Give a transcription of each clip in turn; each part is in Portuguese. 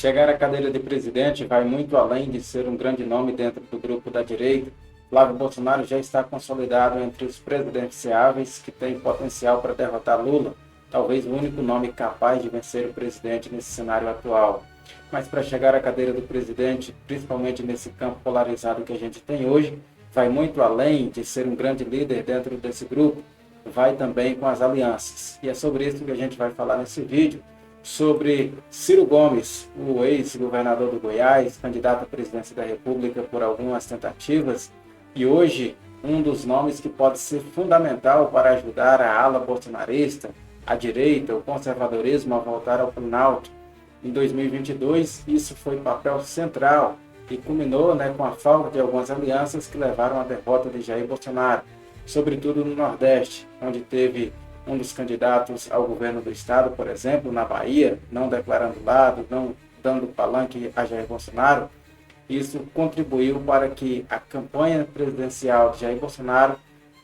Chegar à cadeira de presidente vai muito além de ser um grande nome dentro do grupo da direita. Flávio Bolsonaro já está consolidado entre os presidenciáveis que têm potencial para derrotar Lula, talvez o único nome capaz de vencer o presidente nesse cenário atual. Mas para chegar à cadeira do presidente, principalmente nesse campo polarizado que a gente tem hoje, vai muito além de ser um grande líder dentro desse grupo, vai também com as alianças. E é sobre isso que a gente vai falar nesse vídeo, sobre Ciro Gomes, o ex-governador do Goiás, candidato à presidência da República por algumas tentativas, e hoje um dos nomes que pode ser fundamental para ajudar a ala bolsonarista, a direita, o conservadorismo a voltar ao Planalto. Em 2022, isso foi papel central e culminou com a falta de algumas alianças que levaram à derrota de Jair Bolsonaro, sobretudo no Nordeste, onde teve um dos candidatos ao governo do estado, por exemplo, na Bahia, não declarando lado, não dando palanque a Jair Bolsonaro. Isso contribuiu para que a campanha presidencial de Jair Bolsonaro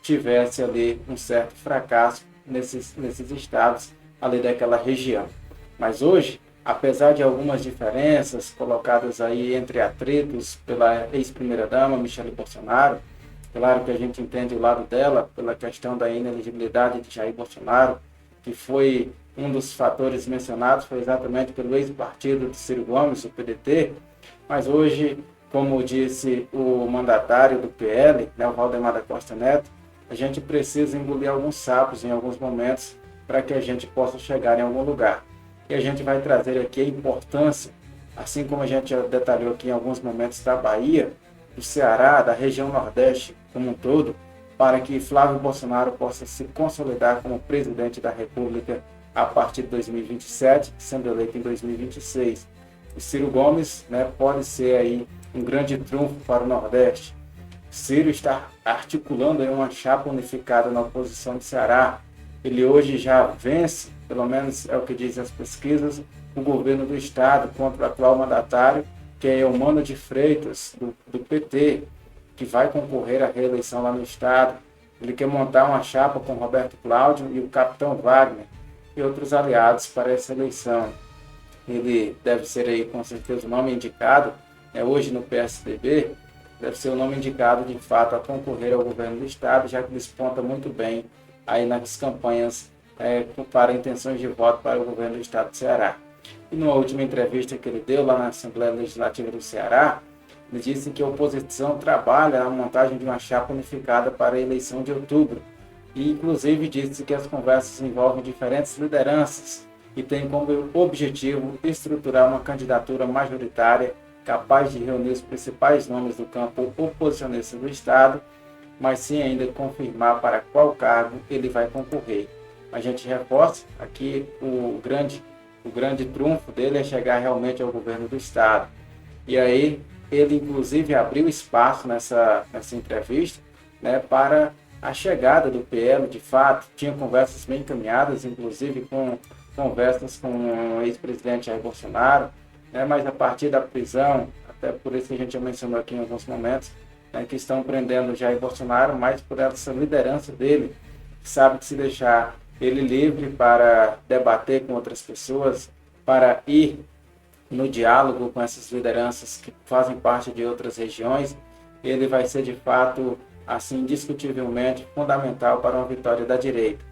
tivesse ali um certo fracasso nesses estados ali daquela região. Mas hoje, apesar de algumas diferenças colocadas aí entre atritos pela ex-primeira-dama, Michele Bolsonaro, claro que a gente entende o lado dela pela questão da inelegibilidade de Jair Bolsonaro, que foi um dos fatores mencionados, foi exatamente pelo ex-partido de Ciro Gomes, o PDT, mas hoje, como disse o mandatário do PL, o Valdemar da Costa Neto, a gente precisa engolir alguns sapos em alguns momentos para que a gente possa chegar em algum lugar. E a gente vai trazer aqui a importância, assim como a gente já detalhou aqui em alguns momentos da Bahia, do Ceará, da região Nordeste como um todo, para que Flávio Bolsonaro possa se consolidar como presidente da República a partir de 2027, sendo eleito em 2026. E Ciro Gomes pode ser aí um grande trunfo para o Nordeste. Ciro está articulando aí uma chapa unificada na oposição do Ceará. Ele hoje já vence, pelo menos é o que dizem as pesquisas, o governo do estado contra o atual mandatário, que é Eumano de Freitas, do PT, que vai concorrer à reeleição lá no estado. Ele quer montar uma chapa com Roberto Cláudio e o capitão Wagner e outros aliados para essa eleição. Ele deve ser aí com certeza o nome indicado, hoje no PSDB, deve ser o nome indicado de fato a concorrer ao governo do estado, já que desponta muito bem aí nas campanhas para intenções de voto para o governo do estado do Ceará. E numa última entrevista que ele deu lá na Assembleia Legislativa do Ceará, ele disse que a oposição trabalha na montagem de uma chapa unificada para a eleição de outubro. E inclusive disse que as conversas envolvem diferentes lideranças e tem como objetivo estruturar uma candidatura majoritária capaz de reunir os principais nomes do campo oposicionista do estado, mas sem ainda confirmar para qual cargo ele vai concorrer. A gente reforça aqui o grande trunfo dele é chegar realmente ao governo do estado. E aí ele inclusive abriu espaço nessa entrevista para a chegada do PL, de fato, tinha conversas bem encaminhadas, inclusive com conversas com o ex-presidente Jair Bolsonaro, mas a partir da prisão, até por isso que a gente já mencionou aqui em alguns momentos, que estão prendendo Jair Bolsonaro, mais por essa liderança dele, que sabe que se deixar ele livre para debater com outras pessoas, para ir no diálogo com essas lideranças que fazem parte de outras regiões, ele vai ser de fato, assim, indiscutivelmente fundamental para uma vitória da direita.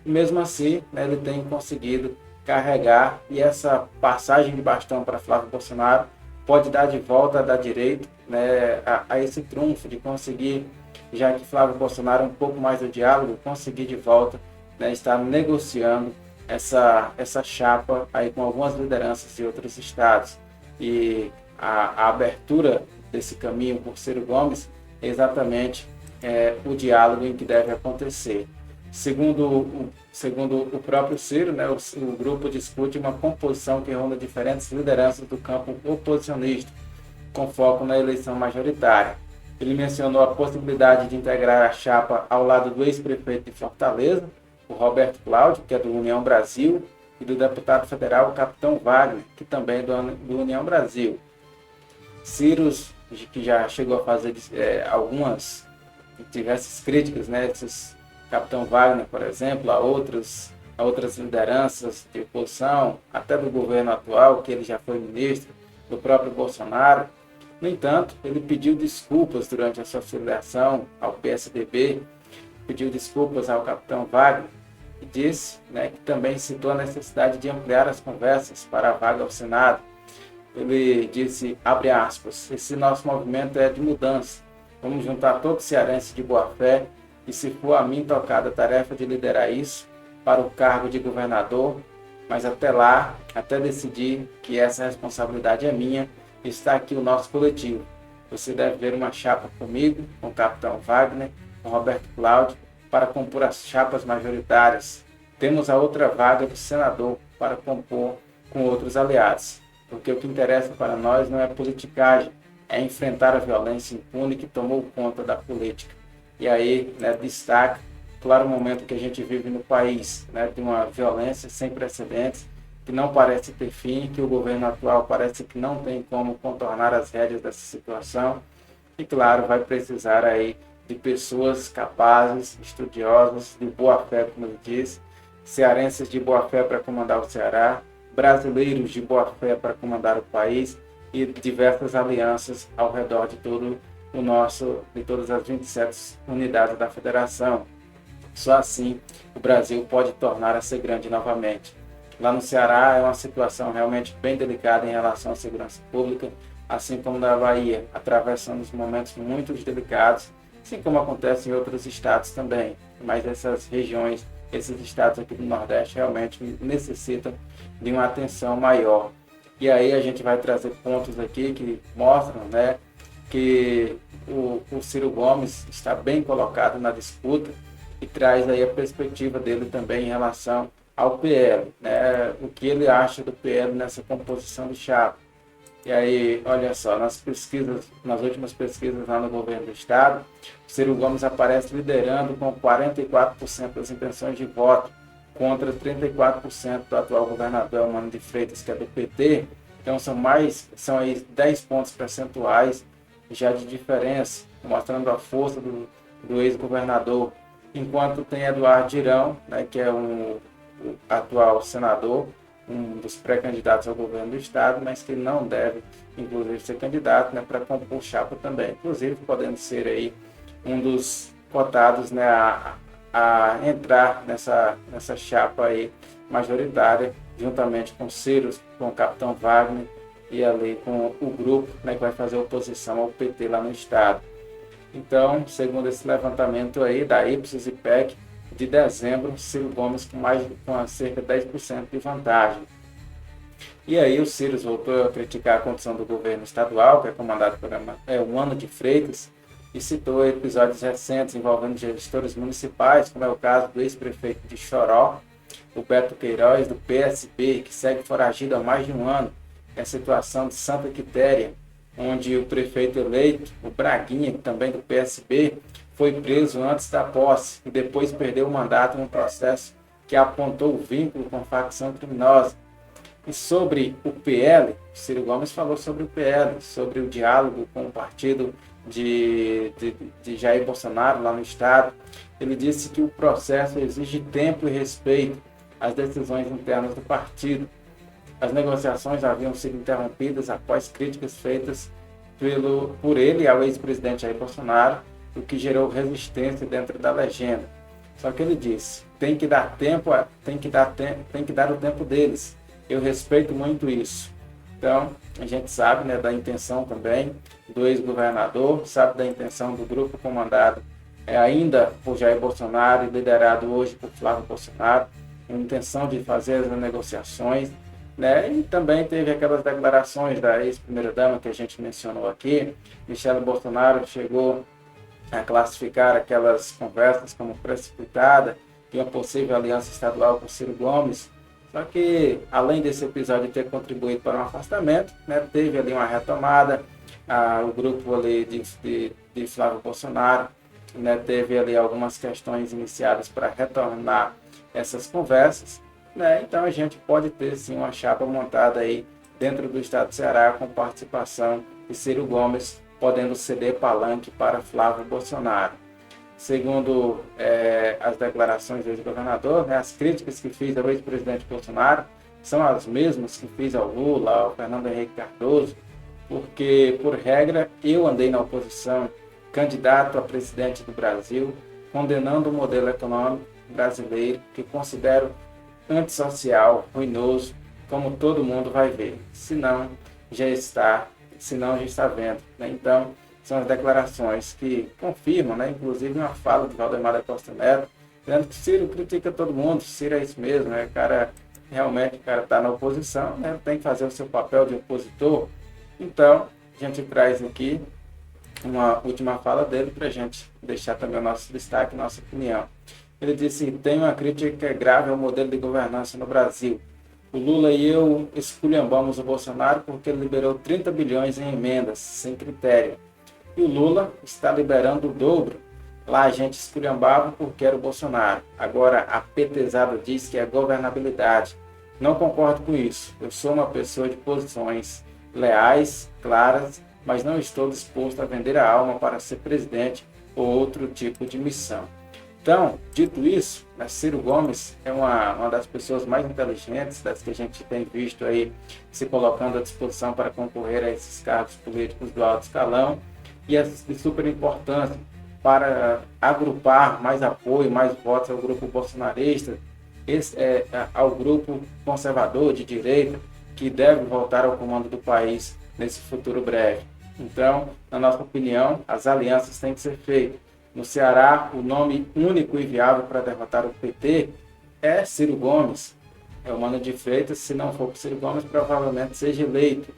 E mesmo assim, ele tem conseguido carregar, e essa passagem de bastão para Flávio Bolsonaro pode dar de volta da direita a esse trunfo de conseguir, já que Flávio Bolsonaro é um pouco mais do diálogo, conseguir de volta estar negociando essa chapa aí com algumas lideranças de outros estados. E a abertura desse caminho por Ciro Gomes é exatamente o diálogo em que deve acontecer. Segundo o próprio Ciro, o grupo discute uma composição que reúne diferentes lideranças do campo oposicionista, com foco na eleição majoritária. Ele mencionou a possibilidade de integrar a chapa ao lado do ex-prefeito de Fortaleza, o Roberto Cláudio, que é do União Brasil, e do deputado federal, o capitão Wagner, que também é do União Brasil. Ciro, que já chegou a fazer algumas diversas críticas, esses capitão Wagner, por exemplo, a outras lideranças de oposição, até do governo atual, que ele já foi ministro, do próprio Bolsonaro. No entanto, ele pediu desculpas durante a sua filiação ao PSDB, pediu desculpas ao capitão Wagner e disse, que também citou a necessidade de ampliar as conversas para a vaga ao Senado. Ele disse, abre aspas, esse nosso movimento é de mudança. Vamos juntar todos os cearenses de boa fé e, se for a mim tocada a tarefa de liderar isso para o cargo de governador, mas até lá, até decidir que essa responsabilidade é minha, está aqui o nosso coletivo. Você deve ver uma chapa comigo, com o capitão Wagner, com Roberto Cláudio, para compor as chapas majoritárias. Temos a outra vaga de senador para compor com outros aliados, porque o que interessa para nós não é politicagem, é enfrentar a violência impune que tomou conta da política. E aí, destaca, claro, o momento que a gente vive no país, de uma violência sem precedentes, que não parece ter fim, que o governo atual parece que não tem como contornar as rédeas dessa situação. E, claro, vai precisar aí de pessoas capazes, estudiosas, de boa fé, como ele disse, cearenses de boa fé para comandar o Ceará, brasileiros de boa fé para comandar o país e diversas alianças ao redor de de todas as 27 unidades da federação. Só assim o Brasil pode tornar a ser grande novamente. Lá no Ceará é uma situação realmente bem delicada em relação à segurança pública, assim como na Bahia, atravessando momentos muito delicados, assim como acontece em outros estados também. Mas essas regiões, esses estados aqui do Nordeste realmente necessitam de uma atenção maior. E aí a gente vai trazer pontos aqui que mostram, que o Ciro Gomes está bem colocado na disputa e traz aí a perspectiva dele também em relação ao PL, o que ele acha do PL nessa composição de chapa. E aí, olha só, nas últimas pesquisas lá no governo do estado, o Ciro Gomes aparece liderando com 44% das intenções de voto, contra 34% do atual governador Elmano de Freitas, que é do PT. Então são aí 10 pontos percentuais já de diferença, mostrando a força do ex-governador. Enquanto tem Eduardo Girão, que é o atual senador, um dos pré-candidatos ao governo do estado, mas que não deve, inclusive, ser candidato para compor chapa também. Inclusive, podendo ser aí um dos cotados a entrar nessa chapa aí majoritária, juntamente com Ciro, com o capitão Wagner e ali com o grupo que vai fazer oposição ao PT lá no estado. Então, segundo esse levantamento aí da Ipsos e PEC, de dezembro, Ciro Gomes com cerca de 10% de vantagem. E aí o Ciro voltou a criticar a condição do governo estadual, que é comandado por Elmano de Freitas, e citou episódios recentes envolvendo gestores municipais, como é o caso do ex-prefeito de Choró, o Beto Queiroz, do PSB, que segue foragido há mais de um ano, a situação de Santa Quitéria, onde o prefeito eleito, o Braguinha, também do PSB, foi preso antes da posse e depois perdeu o mandato num processo que apontou o vínculo com facção criminosa. E sobre o PL, Ciro Gomes falou sobre o PL, sobre o diálogo com o partido de Jair Bolsonaro lá no estado. Ele disse que o processo exige tempo e respeito às decisões internas do partido. As negociações haviam sido interrompidas após críticas feitas por ele ao ex-presidente Jair Bolsonaro, o que gerou resistência dentro da legenda. Só que ele disse, tem que dar o tempo deles. Eu respeito muito isso. Então, a gente sabe da intenção também do ex-governador, sabe da intenção do grupo comandado ainda por Jair Bolsonaro e liderado hoje por Flávio Bolsonaro, a intenção de fazer as negociações, E também teve aquelas declarações da ex-primeira-dama que a gente mencionou aqui. Michele Bolsonaro chegou a classificar aquelas conversas como precipitada e uma possível aliança estadual com Ciro Gomes. Só que, além desse episódio ter contribuído para um afastamento, teve ali uma retomada, o grupo ali de Flávio Bolsonaro, teve ali algumas questões iniciadas para retornar essas conversas, Então a gente pode ter sim uma chapa montada aí dentro do estado do Ceará com participação de Ciro Gomes, podendo ceder palanque para Flávio Bolsonaro. Segundo as declarações do ex-governador, as críticas que fiz ao ex-presidente Bolsonaro são as mesmas que fiz ao Lula, ao Fernando Henrique Cardoso, porque, por regra, eu andei na oposição, candidato a presidente do Brasil, condenando o modelo econômico brasileiro, que considero antissocial, ruinoso, como todo mundo vai ver. Se não já está vendo, né? Então, são as declarações que confirmam, né? Inclusive uma fala de Valdemar da Costa Neto, dizendo que Ciro critica todo mundo, Ciro é isso mesmo, né? O cara está na oposição, né? Tem que fazer o seu papel de opositor. Então, a gente traz aqui uma última fala dele para a gente deixar também o nosso destaque, nossa opinião. Ele disse: tem uma crítica que é grave ao modelo de governança no Brasil. O Lula e eu esculhambamos o Bolsonaro porque ele liberou 30 bilhões em emendas, sem critério. E o Lula está liberando o dobro. Lá a gente esculhambava porque era o Bolsonaro. Agora a petezada diz que é governabilidade. Não concordo com isso. Eu sou uma pessoa de posições leais, claras, mas não estou disposto a vender a alma para ser presidente ou outro tipo de missão. Então, dito isso, Ciro Gomes é uma das pessoas mais inteligentes, das que a gente tem visto aí se colocando à disposição para concorrer a esses cargos políticos do alto escalão, e é de super importância para agrupar mais apoio, mais votos ao grupo bolsonarista, ao grupo conservador de direita, que deve voltar ao comando do país nesse futuro breve. Então, na nossa opinião, as alianças têm que ser feitas. No Ceará, o nome único e viável para derrotar o PT é Ciro Gomes. É o Mano de Freitas, se não for por Ciro Gomes, provavelmente seja eleito.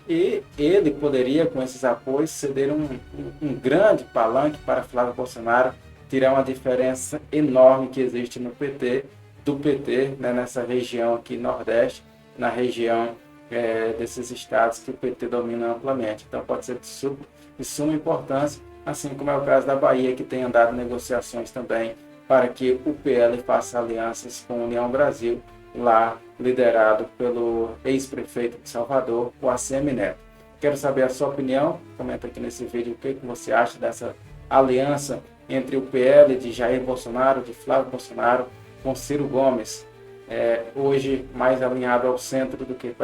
E ele poderia, com esses apoios, ceder um grande palanque para Flávio Bolsonaro, tirar uma diferença enorme que existe no PT, do PT, né, nessa região aqui Nordeste, na região desses estados que o PT domina amplamente. Então pode ser de suma importância, assim como é o caso da Bahia, que tem andado negociações também para que o PL faça alianças com a União Brasil, lá liderado pelo ex-prefeito de Salvador, o ACM Neto. Quero saber a sua opinião, comenta aqui nesse vídeo o que você acha dessa aliança entre o PL de Jair Bolsonaro, de Flávio Bolsonaro, com Ciro Gomes, hoje mais alinhado ao centro do que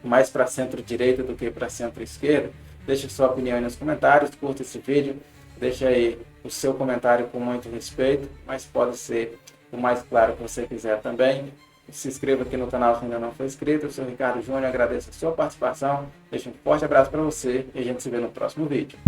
mais para centro-direita do que para centro-esquerda. Deixe sua opinião aí nos comentários, curta esse vídeo, deixa aí o seu comentário com muito respeito, mas pode ser o mais claro que você quiser também. Se inscreva aqui no canal se ainda não for inscrito. Eu sou o Ricardo Júnior, agradeço a sua participação, deixo um forte abraço para você e a gente se vê no próximo vídeo.